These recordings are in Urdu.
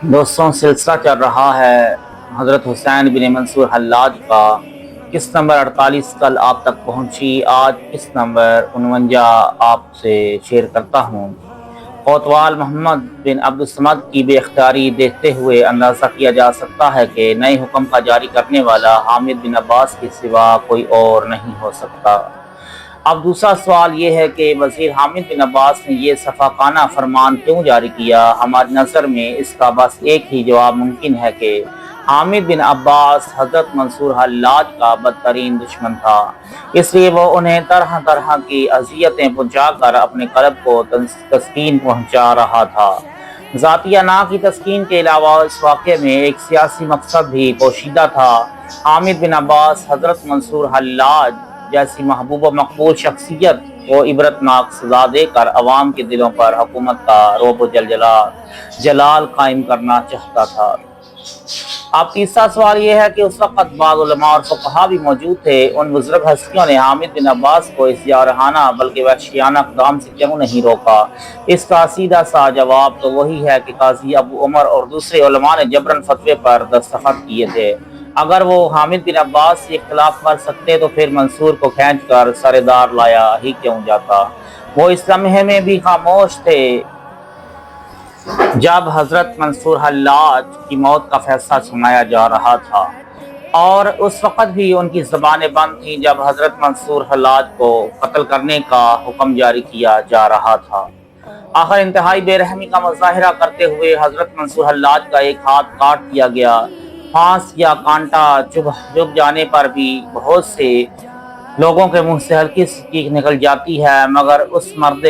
دوستوں، سلسلہ چل رہا ہے حضرت حسین بن منصور حلاج کا۔ قسط نمبر 48 کل آپ تک پہنچی، آج قسط نمبر 49 آپ سے شیئر کرتا ہوں۔ کوتوال محمد بن عبدالصمد کی بے اختیاری دیکھتے ہوئے اندازہ کیا جا سکتا ہے کہ نئے حکم کا جاری کرنے والا حامد بن عباس کے سوا کوئی اور نہیں ہو سکتا۔ اب دوسرا سوال یہ ہے کہ وزیر حامد بن عباس نے یہ سفاکانہ فرمان کیوں جاری کیا؟ ہماری نظر میں اس کا بس ایک ہی جواب ممکن ہے کہ حامد بن عباس حضرت منصور حلاج کا بدترین دشمن تھا، اس لیے وہ انہیں طرح طرح کی اذیتیں پہنچا کر اپنے قلب کو تسکین پہنچا رہا تھا۔ ذاتی انا کی تسکین کے علاوہ اس واقعے میں ایک سیاسی مقصد بھی پوشیدہ تھا۔ حامد بن عباس حضرت منصور حلاج جیسی محبوب و مقبول شخصیت کو عبرتناک سزا دے کر عوام کے دلوں پر حکومت کا رعب و جلال قائم کرنا چاہتا تھا۔ اب تیسرا سوال یہ ہے کہ اس وقت بعض علماء اور فقہا بھی موجود تھے، ان بزرگ ہستیوں نے حامد بن عباس کو اس جارحانہ بلکہ وحشیانہ اقدام سے کیوں نہیں روکا؟ اس کا سیدھا سا جواب تو وہی ہے کہ قاضی ابو عمر اور دوسرے علماء نے جبراً فتوے پر دستخط کیے تھے۔ اگر وہ حامد بن عباس سے اختلاف کر سکتے تو پھر منصور کو کھینچ کر سردار لایا ہی کیوں جاتا؟ وہ اس لمحے میں بھی خاموش تھے جب حضرت منصور حلاج کی موت کا فیصلہ سنایا جا رہا تھا، اور اس وقت بھی ان کی زبانیں بند تھیں جب حضرت منصور حلاج کو قتل کرنے کا حکم جاری کیا جا رہا تھا۔ آخر انتہائی بے رحمی کا مظاہرہ کرتے ہوئے حضرت منصور حلاج کا ایک ہاتھ کاٹ دیا گیا۔ پھانس یا کانٹا چبھ جانے پر بھی بہت سے لوگوں کے منہ سے ہلکی سی چیخ نکل جاتی ہے، مگر اس مرد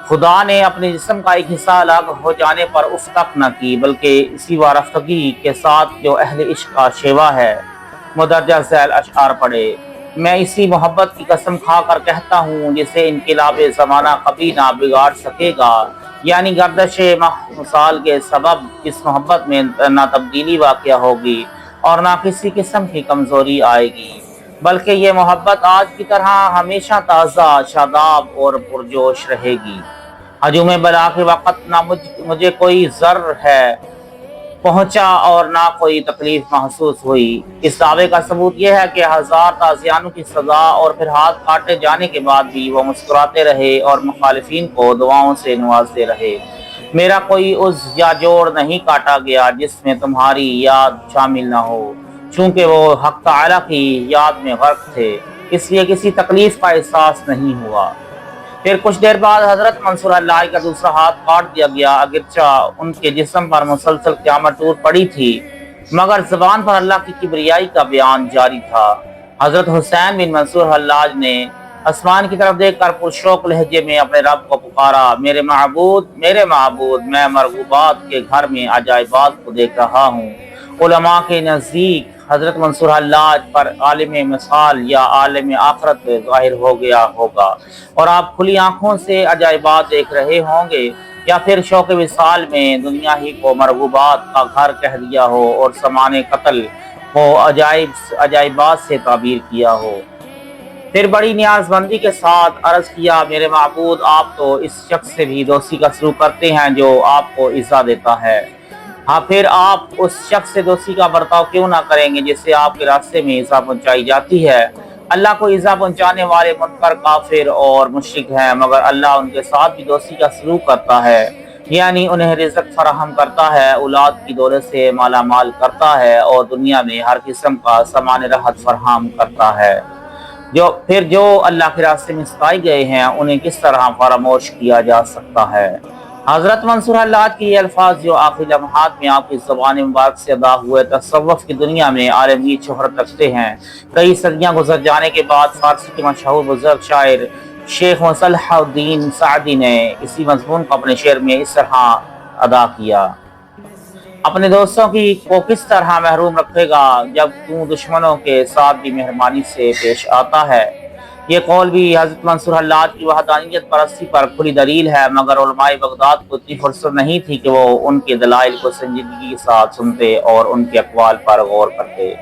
خدا نے اپنے جسم کا ایک حصہ الگ ہو جانے پر اف تک نہ کی، بلکہ اسی وارفتگی کے ساتھ جو اہل عشق کا شیوا ہے مدرجہ ذیل اشعار پڑھے۔ میں اسی محبت کی قسم کھا کر کہتا ہوں جسے انقلاب زمانہ کبھی نہ بگاڑ سکے گا، یعنی گردش مثال کے سبب اس محبت میں نہ تبدیلی واقع ہوگی اور نہ کسی قسم کی کمزوری آئے گی، بلکہ یہ محبت آج کی طرح ہمیشہ تازہ، شاداب اور پرجوش رہے گی۔ ہجوم بلا کے وقت نہ مجھے کوئی ضرر ہے پہنچا اور نہ کوئی تکلیف محسوس ہوئی۔ اس دعوے کا ثبوت یہ ہے کہ 1000 تازیانوں کی سزا اور پھر ہاتھ کاٹے جانے کے بعد بھی وہ مسکراتے رہے اور مخالفین کو دعاؤں سے نوازتے رہے۔ میرا کوئی عضو یا جوڑ نہیں کاٹا گیا جس میں تمہاری یاد شامل نہ ہو، چونکہ وہ حق تعالیٰ کی یاد میں غرق تھے، اس لیے کسی تکلیف کا احساس نہیں ہوا۔ پھر کچھ دیر بعد حضرت منصور حلاج کا دوسرا ہاتھ کاٹ دیا گیا، اگرچہ ان کے جسم پر مسلسل قیامت ٹوٹ پڑی تھی، مگر زبان پر اللہ کی کبریائی کا بیان جاری تھا۔ حضرت حسین بن منصور حلاج نے آسمان کی طرف دیکھ کر پرشوق لہجے میں اپنے رب کو پکارا، میرے معبود، میں مرغوبات کے گھر میں عجائبات کو دیکھ رہا ہوں۔ علماء کے نزدیک حضرت منصور حلاج پر عالم مثال یا عالم آخرت ظاہر ہو گیا ہوگا، اور آپ کھلی آنکھوں سے عجائبات دیکھ رہے ہوں گے، یا پھر شوق وصال میں دنیا ہی کو مرغوبات کا گھر کہہ دیا ہو اور سامان قتل کو عجائبات سے تعبیر کیا ہو۔ پھر بڑی نیاز مندی کے ساتھ عرض کیا، میرے معبود، آپ تو اس شخص سے بھی دوستی کا سلوک کرتے ہیں جو آپ کو ایذا دیتا ہے، ہاں پھر آپ اس شخص سے دوستی کا برتاؤ کیوں نہ کریں گے جس سے آپ کے راستے میں ایذا پہنچائی جاتی ہے؟ اللہ کو ایذا پہنچانے والے منکر، کافر اور مشرک ہیں، مگر اللہ ان کے ساتھ بھی دوستی کا سلوک کرتا ہے، یعنی انہیں رزق فراہم کرتا ہے، اولاد کی دولت سے مالا مال کرتا ہے اور دنیا میں ہر قسم کا سامان راحت فراہم کرتا ہے۔ جو اللہ کے راستے میں ستائے گئے ہیں انہیں کس طرح فراموش کیا جا سکتا ہے؟ حضرت منصور حلاج کے یہ الفاظ جو آخری لمحات میں آپ کی زبان مبارک سے ادا ہوئے تصوف کی دنیا میں عالمگیر شہرت رکھتے ہیں۔ کئی صدیاں گزر جانے کے بعد فارسی کے مشہور بزرگ شاعر شیخ مصلح الدین سعدی نے اسی مضمون کو اپنے شعر میں اس طرح ادا کیا، اپنے دوستوں کو کس طرح محروم رکھے گا جب تو دشمنوں کے ساتھ بھی مہربانی سے پیش آتا ہے۔ یہ قول بھی حضرت منصور حلاج کی وحدانیت پرستی پر کھلی دلیل ہے، مگر علماء بغداد کو اتنی فرصت نہیں تھی کہ وہ ان کے دلائل کو سنجیدگی کے ساتھ سنتے اور ان کے اقوال پر غور کرتے۔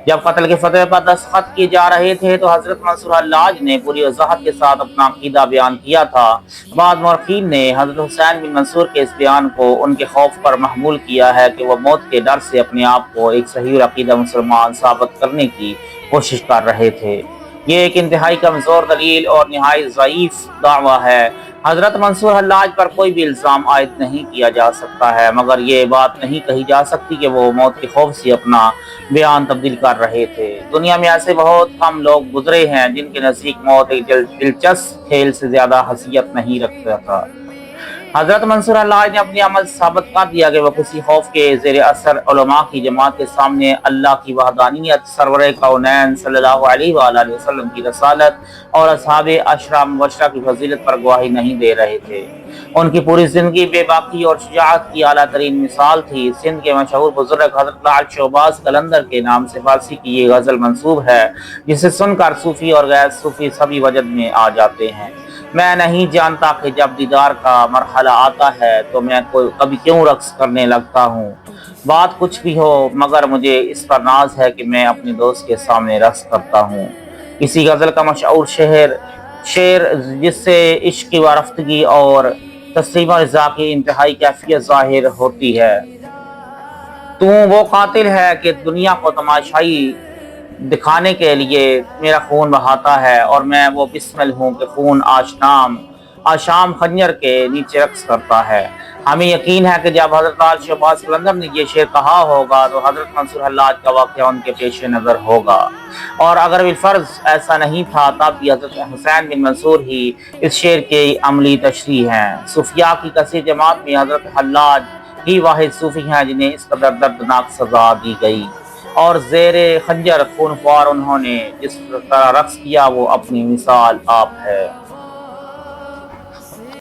جب قتل کے فتوے پر دستخط کیے جا رہے تھے تو حضرت منصور حلاج نے پوری وضاحت کے ساتھ اپنا عقیدہ بیان کیا تھا۔ بعض مورخین نے حضرت حسین بن منصور کے اس بیان کو ان کے خوف پر محمول کیا ہے کہ وہ موت کے ڈر سے اپنے آپ کو ایک صحیح العقیدہ مسلمان ثابت کرنے کی کوشش کر رہے تھے۔ یہ ایک انتہائی کمزور دلیل اور نہایت ضعیف دعویٰ ہے۔ حضرت منصور حلاج پر کوئی بھی الزام عائد نہیں کیا جا سکتا ہے، مگر یہ بات نہیں کہی جا سکتی کہ وہ موت کے خوف سے اپنا بیان تبدیل کر رہے تھے۔ دنیا میں ایسے بہت کم لوگ گزرے ہیں جن کے نزدیک موت ایک دلچسپ کھیل سے زیادہ حیثیت نہیں رکھتا تھا۔ حضرت منصور حلاج نے اپنی عمل ثابت کر دیا کہ وہ کسی خوف کے زیر اثر علماء کی جماعت کے سامنے اللہ کی وحدانیت، سرور کونین صلی اللہ علیہ وآلہ وسلم کی رسالت اور اصحاب عشرہ مبشرہ کی فضیلت پر گواہی نہیں دے رہے تھے۔ ان کی پوری زندگی بے باکی اور شجاعت کی اعلیٰ ترین مثال تھی۔ سندھ کے مشہور بزرگ حضرت لال شہباز قلندر کے نام سے فارسی کی یہ غزل منسوب ہے، جسے سن کر صوفی اور غیر صوفی سبھی وجد میں آ جاتے ہیں۔ میں نہیں جانتا کہ جب دیدار کا مرحلہ آتا ہے تو میں کبھی کیوں رقص کرنے لگتا ہوں۔ بات کچھ بھی ہو مگر مجھے اس پر ناز ہے کہ میں اپنے دوست کے سامنے رقص کرتا ہوں۔ اسی غزل کا مشہور شعر جس سے عشق کی وارفتگی اور تسلیم و رضا کی انتہائی کیفیت ظاہر ہوتی ہے۔ تو وہ قاتل ہے کہ دنیا کو تماشائی دکھانے کے لیے میرا خون بہاتا ہے، اور میں وہ بسمل ہوں کہ خون آشام خنجر کے نیچے رقص کرتا ہے۔ ہمیں یقین ہے کہ جب حضرت لال شہباز قلندر نے یہ شعر کہا ہوگا تو حضرت منصور حلاج کا واقعہ ان کے پیش نظر ہوگا، اور اگر بالفرض ایسا نہیں تھا تب بھی حضرت حسین بن منصور ہی اس شعر کی عملی تشریح ہیں۔ صوفیاء کی کثیر جماعت میں حضرت حلاج ہی واحد صوفی ہیں جنہیں اس قدر دردناک سزا دی گئی، اور زیر خنجر خونخوار انہوں نے جس طرح رقص کیا وہ اپنی مثال آپ ہے۔